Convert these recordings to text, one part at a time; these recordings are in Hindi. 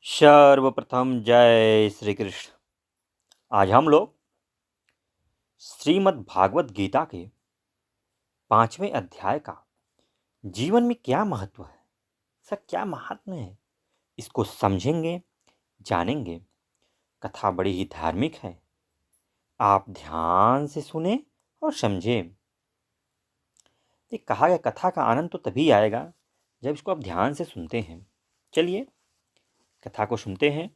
सर्वप्रथम जय श्री कृष्ण। आज हम लोग श्रीमद् भागवत गीता के 5वें अध्याय का जीवन में क्या महत्व है, इसका क्या महात्म्य है, इसको समझेंगे, जानेंगे। कथा बड़ी ही धार्मिक है, आप ध्यान से सुने और समझें। ये कहा गया कथा का आनंद तो तभी आएगा जब इसको आप ध्यान से सुनते हैं। चलिए कथा को सुनते हैं।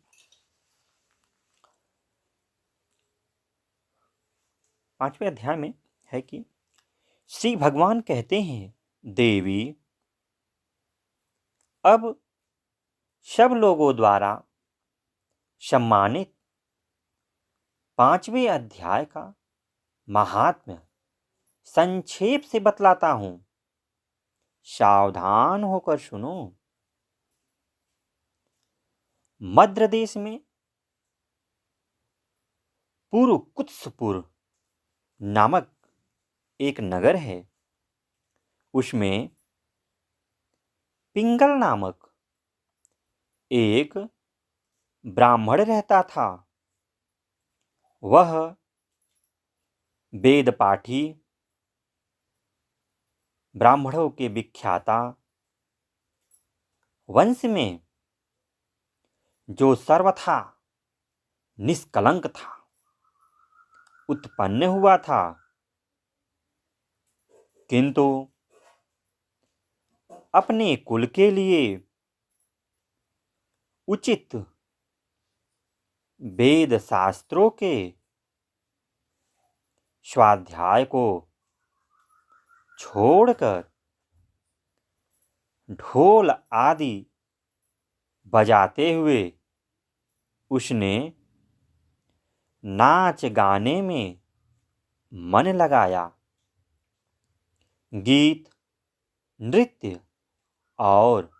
5वें अध्याय में है कि श्री भगवान कहते हैं, देवी अब सब लोगों द्वारा सम्मानित 5वें अध्याय का महात्म्य संक्षेप से बतलाता हूं, सावधान होकर सुनो। मध्य देश में पुरुकुत्सपुर नामक एक नगर है। उसमें पिंगल नामक एक ब्राह्मण रहता था। वह वेद पाठी, ब्राह्मणों के विख्याता वंश में जो सर्वथा निष्कलंक था, उत्पन्न हुआ था। किंतु अपने कुल के लिए उचित वेद शास्त्रों के स्वाध्याय को छोड़कर ढोल आदि बजाते हुए उसने नाच गाने में मन लगाया। गीत, नृत्य और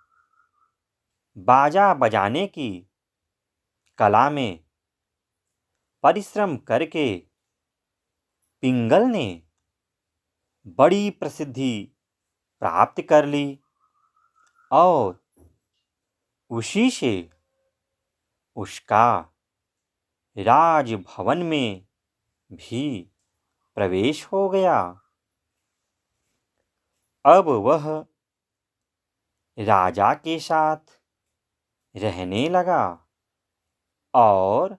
बाजा बजाने की कला में परिश्रम करके पिंगल ने बड़ी प्रसिद्धि प्राप्त कर ली और उसी से उसका राजभवन में भी प्रवेश हो गया। अब वह राजा के साथ रहने लगा और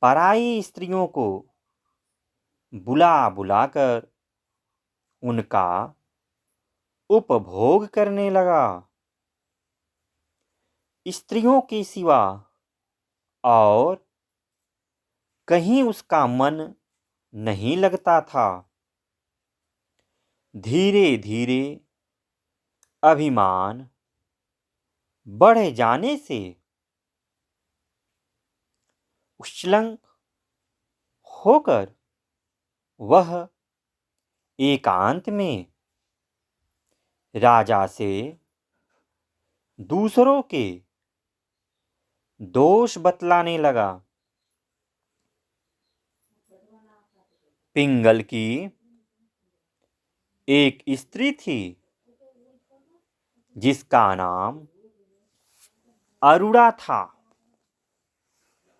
पराई स्त्रियों को बुला बुलाकर उनका उपभोग करने लगा। स्त्रियों के सिवा और कहीं उसका मन नहीं लगता था। धीरे धीरे अभिमान बढ़ जाने से उच्छृंखल होकर वह एकांत में राजा से दूसरों के दोष बतलाने लगा। पिंगल की एक स्त्री थी जिसका नाम अरुणा था।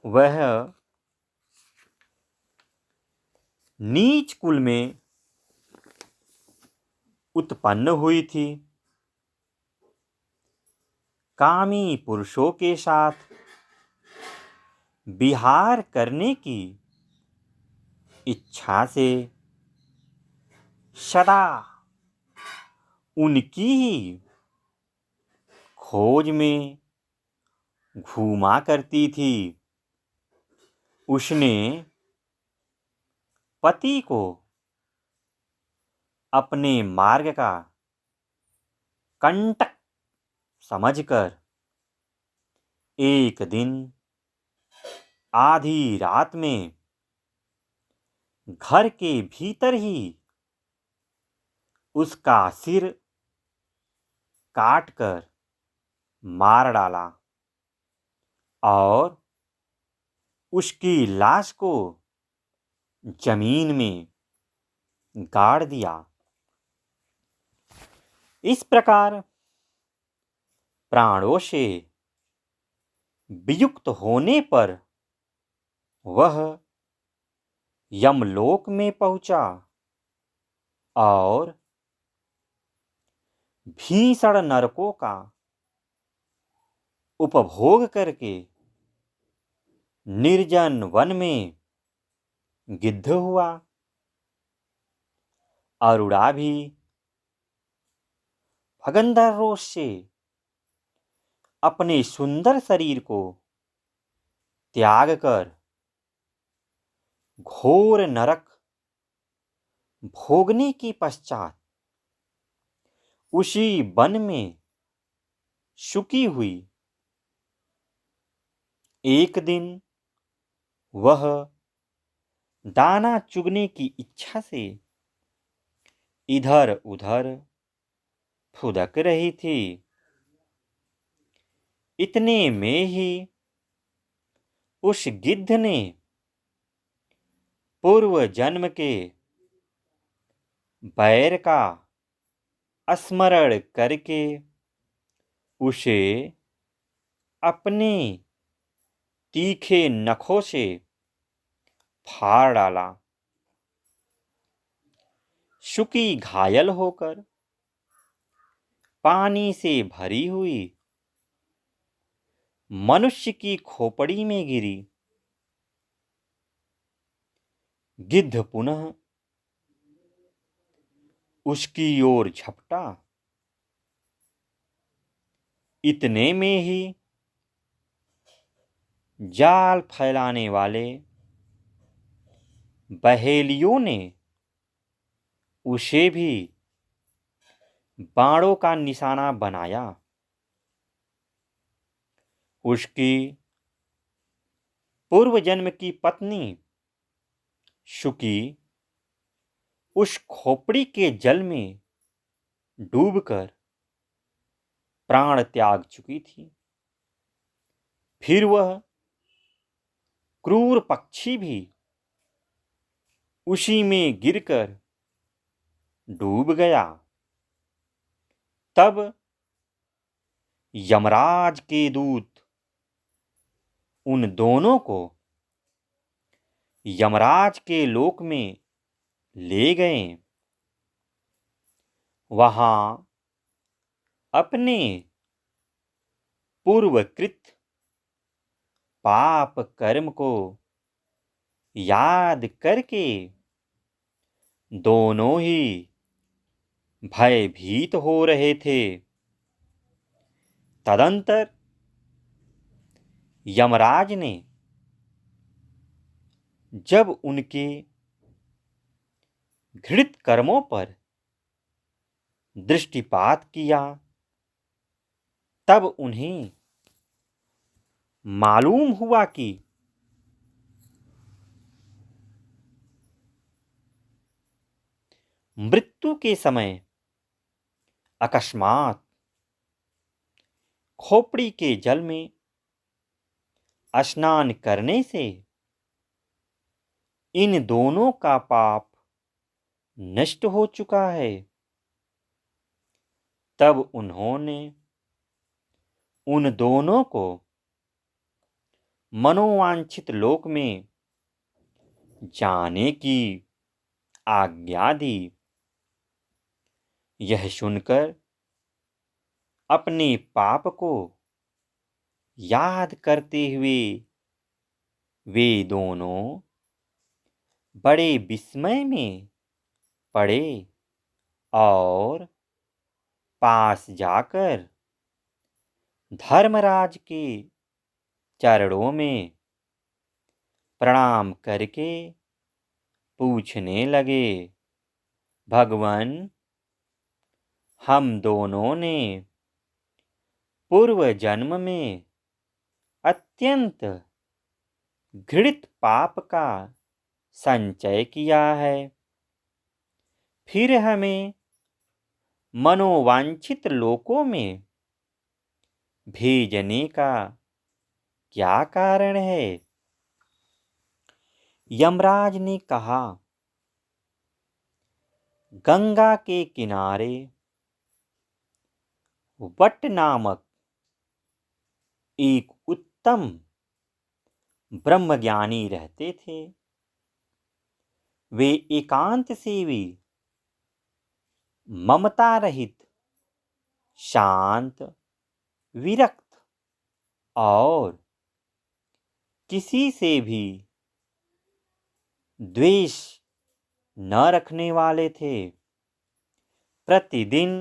वह नीच कुल में उत्पन्न हुई थी। कामी पुरुषों के साथ विहार करने की इच्छा से सदा उनकी ही खोज में घूमा करती थी। उसने पति को अपने मार्ग का कंटक समझकर एक दिन आधी रात में घर के भीतर ही उसका सिर काटकर मार डाला और उसकी लाश को जमीन में गाड़ दिया। इस प्रकार प्राणों से वियुक्त होने पर वह यमलोक में पहुंचा और भीषण नरकों का उपभोग करके निर्जन वन में गिद्ध हुआ। अरुणा भी भगंदर रोष से अपने सुंदर शरीर को त्याग कर घोर नरक भोगने के पश्चात उसी वन में शुकी हुई। एक दिन वह दाना चुगने की इच्छा से इधर उधर फुदक रही थी। इतने में ही उस गिद्ध ने पूर्व जन्म के बैर का स्मरण करके उसे अपने तीखे नखों से फाड़ डाला। शुकी घायल होकर पानी से भरी हुई मनुष्य की खोपड़ी में गिरी। गिद्ध पुनः उसकी ओर झपटा। इतने में ही जाल फैलाने वाले बहेलियों ने उसे भी बाणों का निशाना बनाया। उसकी पूर्व जन्म की पत्नी शुकी उस खोपड़ी के जल में डूबकर प्राण त्याग चुकी थी। फिर वह क्रूर पक्षी भी उसी में गिरकर डूब गया। तब यमराज के दूत उन दोनों को यमराज के लोक में ले गए। वहां अपने पूर्वकृत पाप कर्म को याद करके दोनों ही भयभीत हो रहे थे। तदंतर यमराज ने जब उनके घृत कर्मों पर दृष्टिपात किया तब उन्हें मालूम हुआ कि मृत्यु के समय अकस्मात खोपड़ी के जल में स्नान करने से इन दोनों का पाप नष्ट हो चुका है। तब उन्होंने उन दोनों को मनोवांछित लोक में जाने की आज्ञा दी। यह सुनकर अपने पाप को याद करते हुए वे दोनों बड़े विस्मय में पड़े और पास जाकर धर्मराज के चरणों में प्रणाम करके पूछने लगे, भगवान, हम दोनों ने पूर्व जन्म में अत्यंत घृणित पाप का संचय किया है। फिर हमें मनोवांछित लोकों में भेजने का क्या कारण है? यमराज ने कहा, गंगा के किनारे वट नामक एक उत्तम ब्रह्मज्ञानी रहते थे। वे एकांत सेवी, ममता रहित, शांत, विरक्त और किसी से भी द्वेष न रखने वाले थे। प्रतिदिन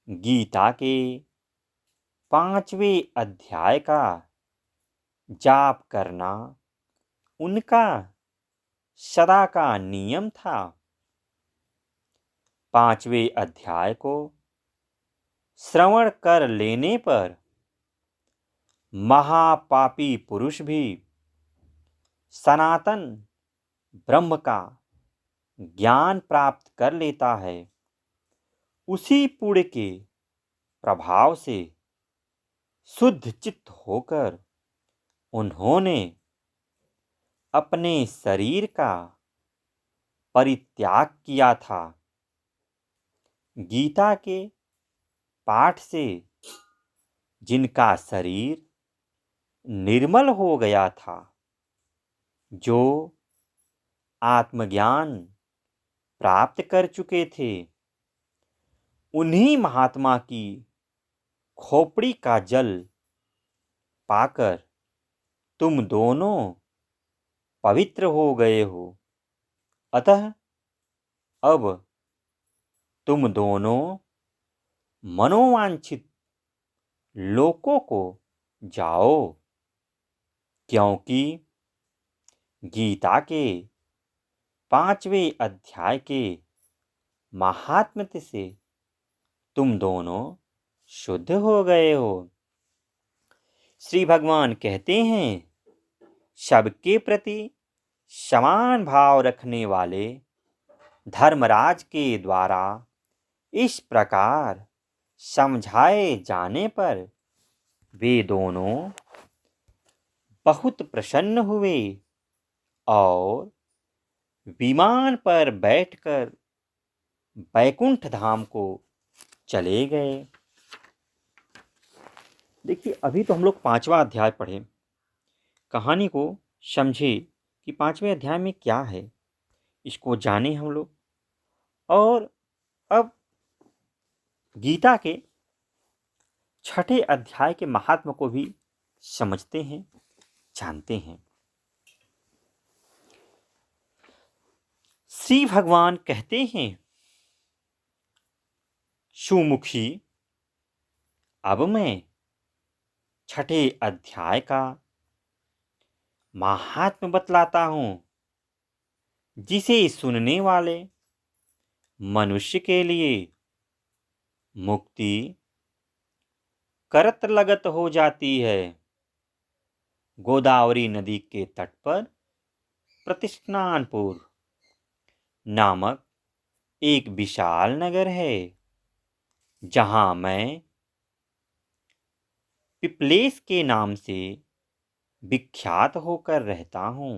गीता के 5वें अध्याय का जाप करना उनका सदा का नियम था। 5वें अध्याय को श्रवण कर लेने पर महापापी पुरुष भी सनातन ब्रह्म का ज्ञान प्राप्त कर लेता है। उसी पुण्य के प्रभाव से शुद्ध चित्त होकर उन्होंने अपने शरीर का परित्याग किया था। गीता के पाठ से जिनका शरीर निर्मल हो गया था, जो आत्मज्ञान प्राप्त कर चुके थे, उन्हीं महात्मा की खोपड़ी का जल पाकर तुम दोनों पवित्र हो गए हो। अतः अब तुम दोनों मनोवांछित लोकों को जाओ, क्योंकि गीता के 5वें अध्याय के महात्म्य से तुम दोनों शुद्ध हो गए हो। श्री भगवान कहते हैं, सबके प्रति समान भाव रखने वाले धर्मराज के द्वारा इस प्रकार समझाए जाने पर वे दोनों बहुत प्रसन्न हुए और विमान पर बैठकर बैकुंठ धाम को चले गए। देखिए, अभी तो हम लोग 5वां अध्याय पढ़े, कहानी को समझे कि 5वें अध्याय में क्या है, इसको जाने हम लोग। और अब गीता के 6ठे अध्याय के महात्म को भी समझते हैं, जानते हैं। श्री भगवान कहते हैं, सुमुखी, अब मैं 6ठे अध्याय का महात्म बतलाता हूं, जिसे सुनने वाले मनुष्य के लिए मुक्ति करत लगत हो जाती है। गोदावरी नदी के तट पर प्रतिष्ठानपुर नामक एक विशाल नगर है, जहां मैं पिपलेश के नाम से विख्यात होकर रहता हूं।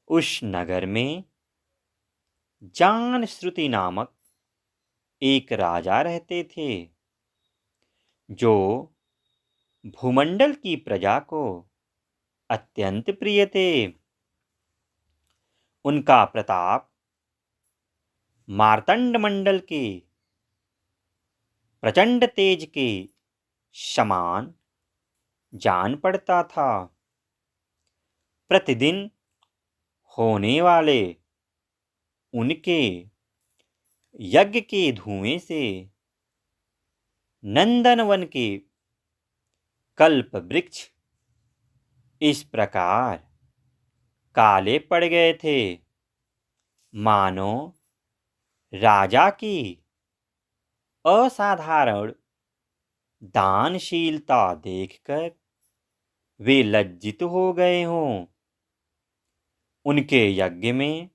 उस नगर में जान श्रुति नामक एक राजा रहते थे, जो भूमंडल की प्रजा को अत्यंत प्रिय थे। उनका प्रताप मार्तंड मंडल के प्रचंड तेज के समान जान पड़ता था। प्रतिदिन होने वाले उनके यज्ञ के धुएं से नंदनवन के कल्प वृक्ष इस प्रकार काले पड़ गए थे, मानो राजा की असाधारण दानशीलता देखकर वे लज्जित हो गए हों। उनके यज्ञ में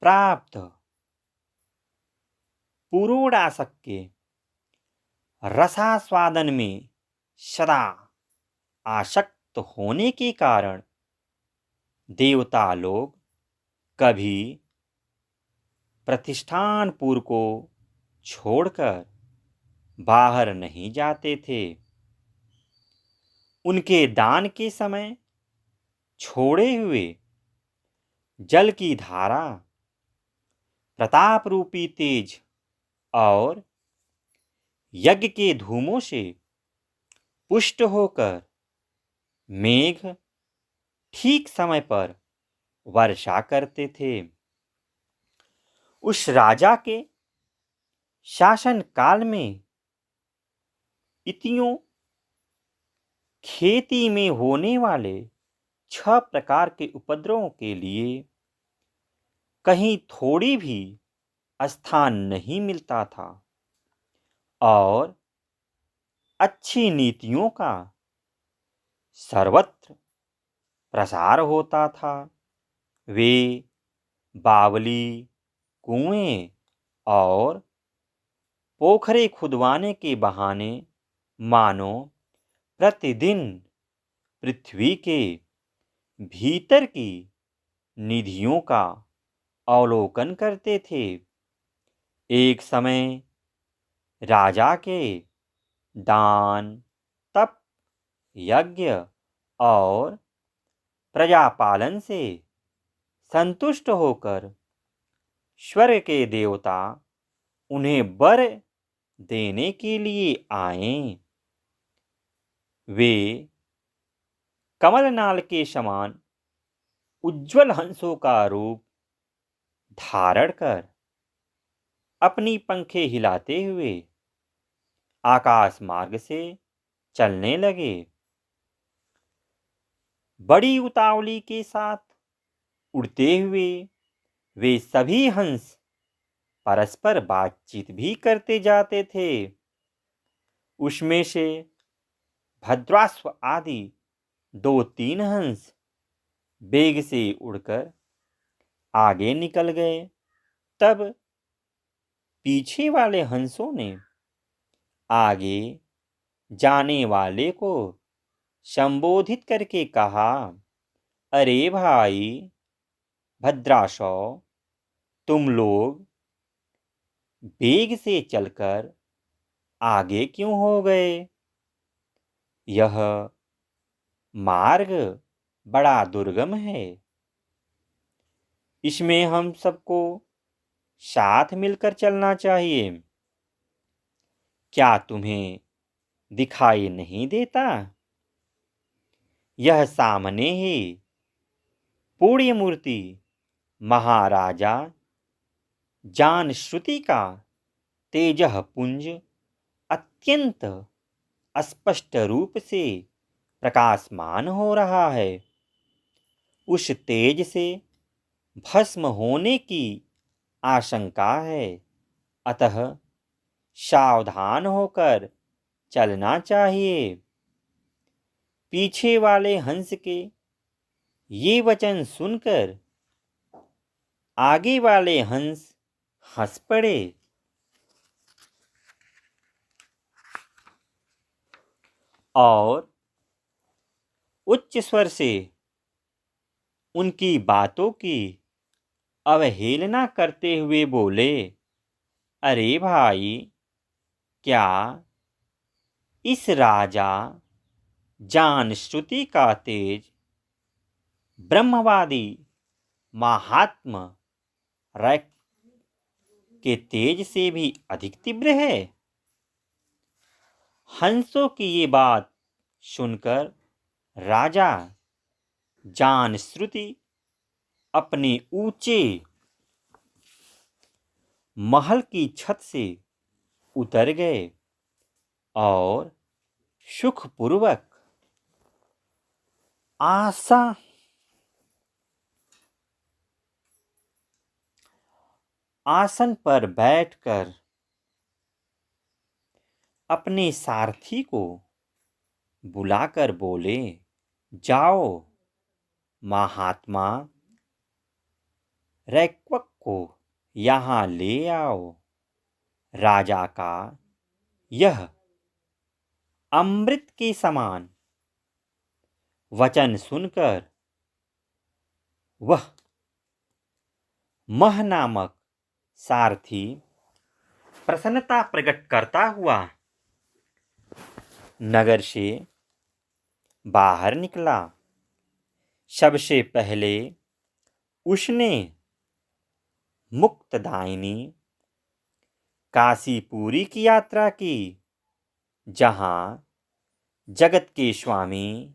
प्राप्त पुरोडाशक के रसास्वादन में सदा आसक्त होने के कारण देवता लोग कभी प्रतिष्ठानपुर को छोड़कर बाहर नहीं जाते थे। उनके दान के समय छोड़े हुए जल की धारा, प्रताप रूपी तेज और यज्ञ के धूमों से पुष्ट होकर मेघ ठीक समय पर वर्षा करते थे। उस राजा के शासन काल में इतियों खेती में होने वाले 6 प्रकार के उपद्रवों के लिए कहीं थोड़ी भी स्थान नहीं मिलता था और अच्छी नीतियों का सर्वत्र प्रसार होता था। वे बावली, कुएं और पोखरे खुदवाने के बहाने मानो प्रतिदिन पृथ्वी के भीतर की निधियों का अवलोकन करते थे। एक समय राजा के दान, तप, यज्ञ और प्रजापालन से संतुष्ट होकर स्वर्ग के देवता उन्हें वर देने के लिए आए। वे कमलनाल के समान उज्ज्वल हंसों का रूप धारण कर अपनी पंखें हिलाते हुए आकाश मार्ग से चलने लगे। बड़ी उतावली के साथ उड़ते हुए वे सभी हंस परस्पर बातचीत भी करते जाते थे। उसमें से भद्राश्व आदि 2-3 हंस वेग से उड़कर आगे निकल गए। तब पीछे वाले हंसों ने आगे जाने वाले को संबोधित करके कहा, अरे भाई भद्राशव, तुम लोग वेग से चलकर आगे क्यों हो गए? यह मार्ग बड़ा दुर्गम है। इसमें हम सबको साथ मिलकर चलना चाहिए। क्या तुम्हें दिखाई नहीं देता? यह सामने ही पुण्य मूर्ति महाराजा जानश्रुति का तेजः पुंज अत्यंत स्पष्ट रूप से प्रकाशमान हो रहा है। उस तेज से भस्म होने की आशंका है, अतः सावधान होकर चलना चाहिए। पीछे वाले हंस के ये वचन सुनकर आगे वाले हंस हंस पड़े और उच्च स्वर से उनकी बातों की अवहेलना करते हुए बोले, अरे भाई, क्या इस राजा जानश्रुति का तेज ब्रह्मवादी महात्मा रैक के तेज से भी अधिक तीव्र है? हंसों की ये बात सुनकर राजा जानश्रुति अपने ऊंचे महल की छत से उतर गए और सुखपूर्वक आसन पर बैठकर अपने सारथी को बुलाकर बोले, जाओ महात्मा रैक्वक को यहाँ ले आओ। राजा का यह अमृत के समान वचन सुनकर वह मह नामक सारथी प्रसन्नता प्रकट करता हुआ नगर से बाहर निकला। सबसे पहले उसने मुक्तदायिनी काशीपुरी की यात्रा की, जहाँ जगत के स्वामी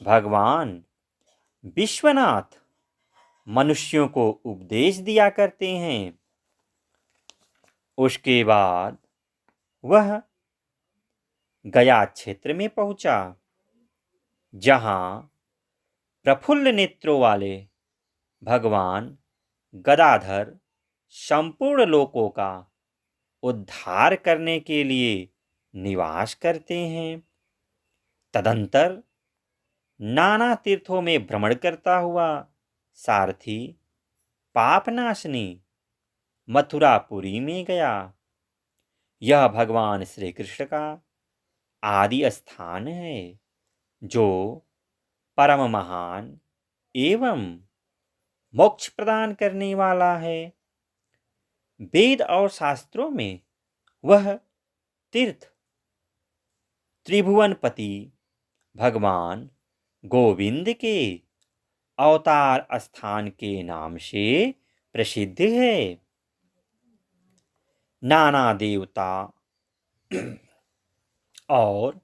भगवान विश्वनाथ मनुष्यों को उपदेश दिया करते हैं। उसके बाद वह गया क्षेत्र में पहुंचा, जहाँ प्रफुल्ल नेत्रों वाले भगवान गदाधर संपूर्ण लोकों का उद्धार करने के लिए निवास करते हैं। तदंतर नाना तीर्थों में भ्रमण करता हुआ सारथी पापनाशनी मथुरापुरी में गया। यह भगवान श्री कृष्ण का आदि स्थान है, जो परम महान एवं मोक्ष प्रदान करने वाला है। वेद और शास्त्रों में वह तीर्थ त्रिभुवनपति भगवान गोविंद के अवतार स्थान के नाम से प्रसिद्ध है। नाना देवता और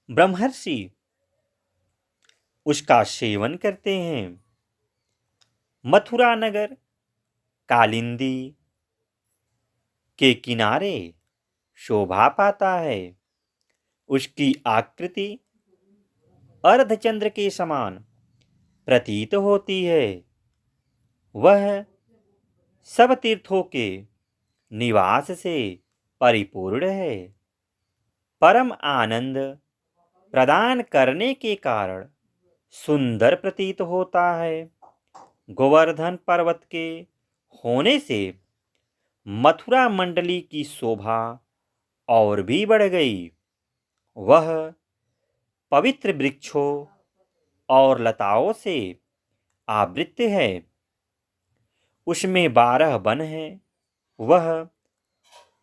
ब्रह्मर्षि उसका सेवन करते हैं। मथुरा नगर कालिंदी के किनारे शोभा पाता है। उसकी आकृति अर्धचंद्र के समान प्रतीत होती है। वह सब तीर्थों के निवास से परिपूर्ण है। परम आनंद प्रदान करने के कारण सुंदर प्रतीत होता है। गोवर्धन पर्वत के होने से मथुरा मंडली की शोभा और भी बढ़ गई। वह पवित्र वृक्षों और लताओं से आवृत है। उसमें 12 वन हैं। वह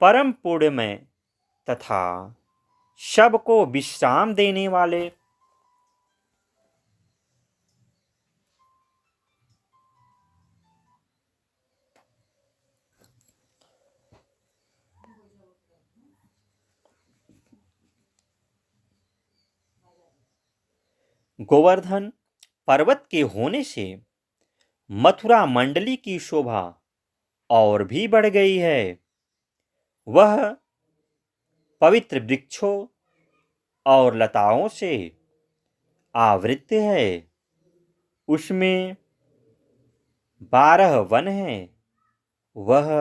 परम पुण्यमय तथा सबको विश्राम देने वाले गोवर्धन पर्वत के होने से मथुरा मंडली की शोभा और भी बढ़ गई है। वह पवित्र वृक्षों और लताओं से आवृत है। उसमें 12 वन हैं। वह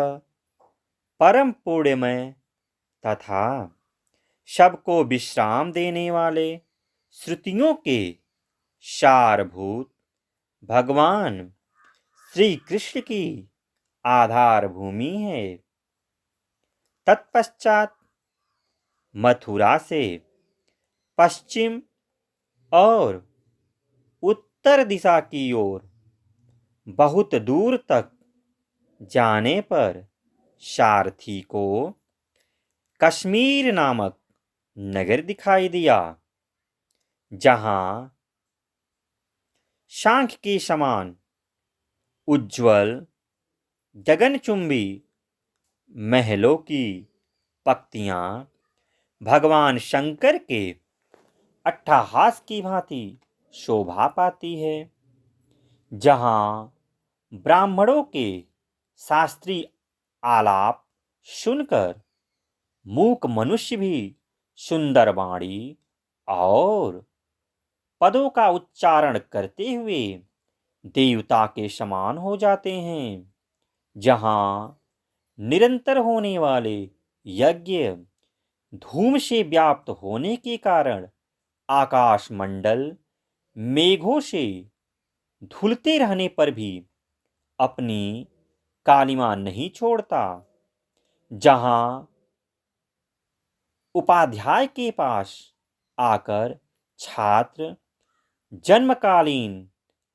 परम पुण्यमय तथा सबको विश्राम देने वाले श्रुतियों के सारभूत भगवान श्री कृष्ण की आधार भूमि है। तत्पश्चात मथुरा से पश्चिम और उत्तर दिशा की ओर बहुत दूर तक जाने पर सारथी को कश्मीर नामक नगर दिखाई दिया, जहाँ शांख के समान उज्ज्वल गगनचुंबी महलों की पंक्तियाँ भगवान शंकर के अट्टहास की भांति शोभा पाती है। जहाँ ब्राह्मणों के शास्त्रीय आलाप सुनकर मूक मनुष्य भी सुंदर वाणी और पदों का उच्चारण करते हुए देवता के समान हो जाते हैं। जहाँ निरंतर होने वाले यज्ञ धूम से व्याप्त होने के कारण आकाश मंडल मेघों से धुलते रहने पर भी अपनी कालिमा नहीं छोड़ता। जहाँ उपाध्याय के पास आकर छात्र जन्मकालीन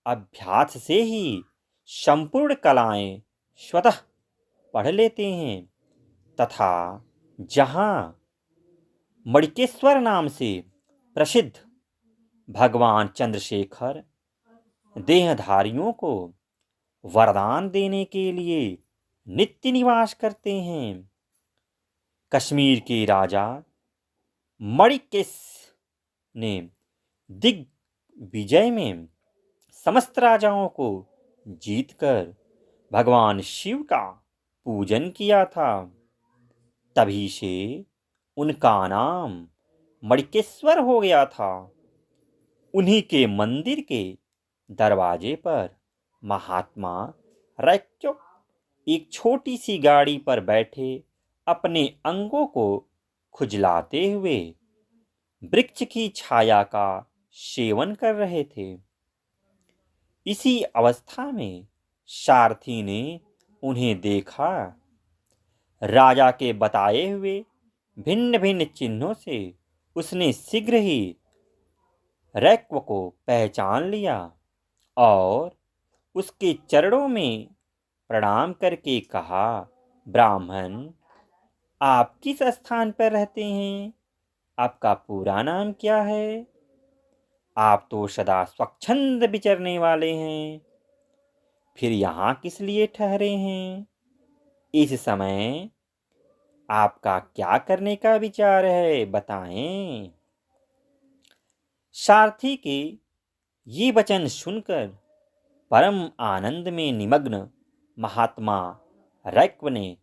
अभ्यास से ही संपूर्ण कलाएं स्वतः पढ़ लेते हैं, तथा जहाँ मणिकेश्वर नाम से प्रसिद्ध भगवान चंद्रशेखर देहधारियों को वरदान देने के लिए नित्य निवास करते हैं। कश्मीर के राजा मणिकेश ने दिग्विजय में समस्त राजाओं को जीतकर भगवान शिव का पूजन किया था। तभी से उनका नाम मणिकेश्वर हो गया था। उन्हीं के मंदिर के दरवाजे पर महात्मा रैक्चो एक छोटी सी गाड़ी पर बैठे अपने अंगों को खुजलाते हुए वृक्ष की छाया का सेवन कर रहे थे। इसी अवस्था में सारथी ने उन्हें देखा। राजा के बताए हुए भिन्न भिन्न चिन्हों से उसने शीघ्र ही रैक्व को पहचान लिया और उसके चरणों में प्रणाम करके कहा, ब्राह्मण, आप किस स्थान पर रहते हैं? आपका पूरा नाम क्या है? आप तो सदा स्वच्छंद विचरने वाले हैं, फिर यहाँ किस लिए ठहरे हैं? इस समय आपका क्या करने का विचार है, बताएं। सारथी के ये वचन सुनकर परम आनंद में निमग्न महात्मा रैक्व ने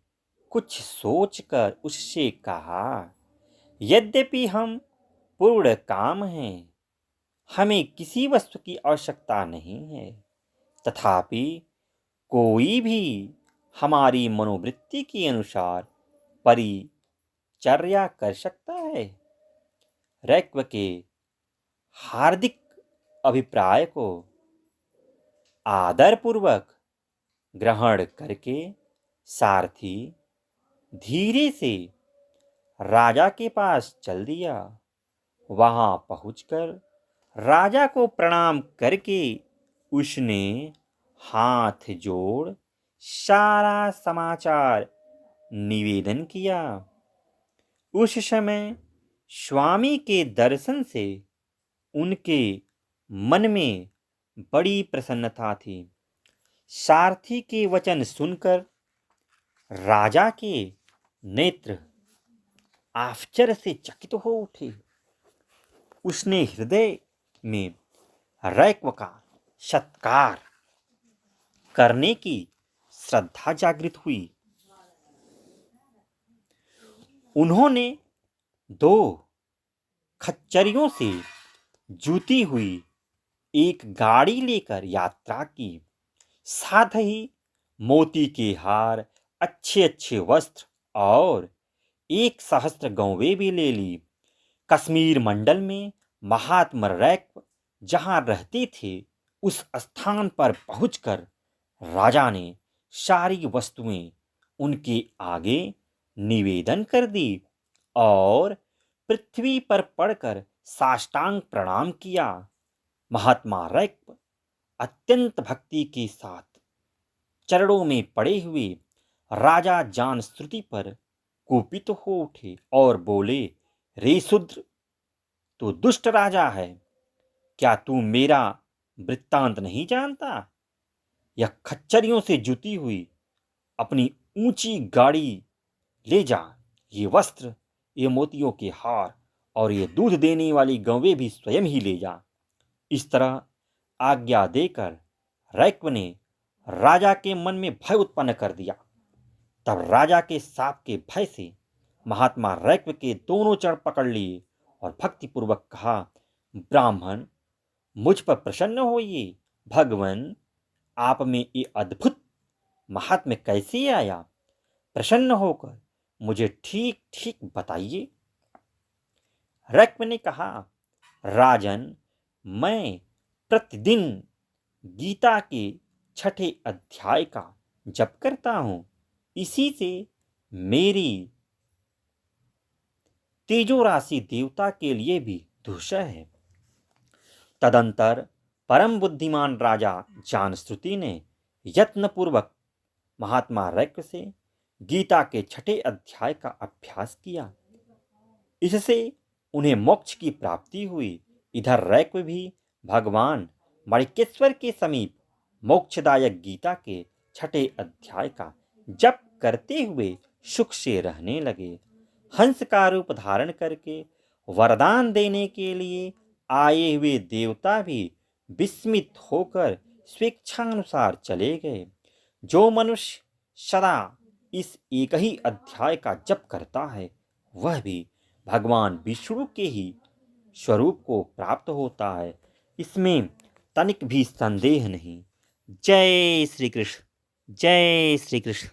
कुछ सोचकर उससे कहा, यद्यपि हम पूर्ण काम हैं, हमें किसी वस्तु की आवश्यकता नहीं है, तथापि कोई भी हमारी मनोवृत्ति के अनुसार परिचर्या कर सकता है। रैक्व के हार्दिक अभिप्राय को आदरपूर्वक ग्रहण करके सारथी धीरे से राजा के पास चल दिया। वहां पहुंचकर राजा को प्रणाम करके उसने हाथ जोड़ सारा समाचार निवेदन किया। उस समय स्वामी के दर्शन से उनके मन में बड़ी प्रसन्नता थी। सारथी के वचन सुनकर राजा के नेत्र आश्चर्य से चकित हो उठे। उसने हृदय में रैक्व का सत्कार करने की श्रद्धा जागृत हुई। उन्होंने 2 खच्चरियों से जुती हुई एक गाड़ी लेकर यात्रा की। साथ ही मोती के हार, अच्छे अच्छे वस्त्र और 1 सहस्त्र गौवें भी ले ली। कश्मीर मंडल में महात्मा रैक्व जहां रहते थे, उस स्थान पर पहुंचकर राजा ने सारी वस्तुएं उनके आगे निवेदन कर दी और पृथ्वी पर पड़कर साष्टांग प्रणाम किया। महात्मा रैक्व अत्यंत भक्ति के साथ चरणों में पड़े हुए राजा जानश्रुति पर कुपित हो उठे और बोले, रे शूद्र, तू दुष्ट राजा है, क्या तू मेरा वृत्तांत नहीं जानता? यह खच्चरियों से जुती हुई अपनी ऊंची गाड़ी ले जा। ये वस्त्र, ये मोतियों के हार और ये दूध देने वाली गौवें भी स्वयं ही ले जा। इस तरह आज्ञा देकर रैक्व ने राजा के मन में भय उत्पन्न कर दिया। तब राजा के शाप के भय से महात्मा रैक्व के दोनों चरण पकड़ लिए और भक्तिपूर्वक कहा, ब्राह्मण, मुझ पर प्रसन्न होइए। भगवान, आप में ये अद्भुत महात्म्य कैसे आया? प्रसन्न होकर मुझे ठीक ठीक बताइए। रैक्व ने कहा, राजन, मैं प्रतिदिन गीता के 6ठे अध्याय का जप करता हूं। इसी से मेरी तेजो राशि देवता के लिए भी दूषा है। तदंतर परम बुद्धिमान राजा जानश्रुति ने यत्नपूर्वक महात्मा रैक्व से गीता के 6ठे अध्याय का अभ्यास किया। इससे उन्हें मोक्ष की प्राप्ति हुई। इधर रैक्व भी भगवान मणिकेश्वर के समीप मोक्षदायक गीता के 6ठे अध्याय का जप करते हुए सुख से रहने लगे। हंस का रूप धारण करके वरदान देने के लिए आए हुए देवता भी विस्मित होकर स्वेच्छानुसार चले गए। जो मनुष्य सदा इस एक ही अध्याय का जप करता है वह भी भगवान विष्णु के ही स्वरूप को प्राप्त होता है, इसमें तनिक भी संदेह नहीं। जय श्री कृष्ण, जय श्री कृष्ण।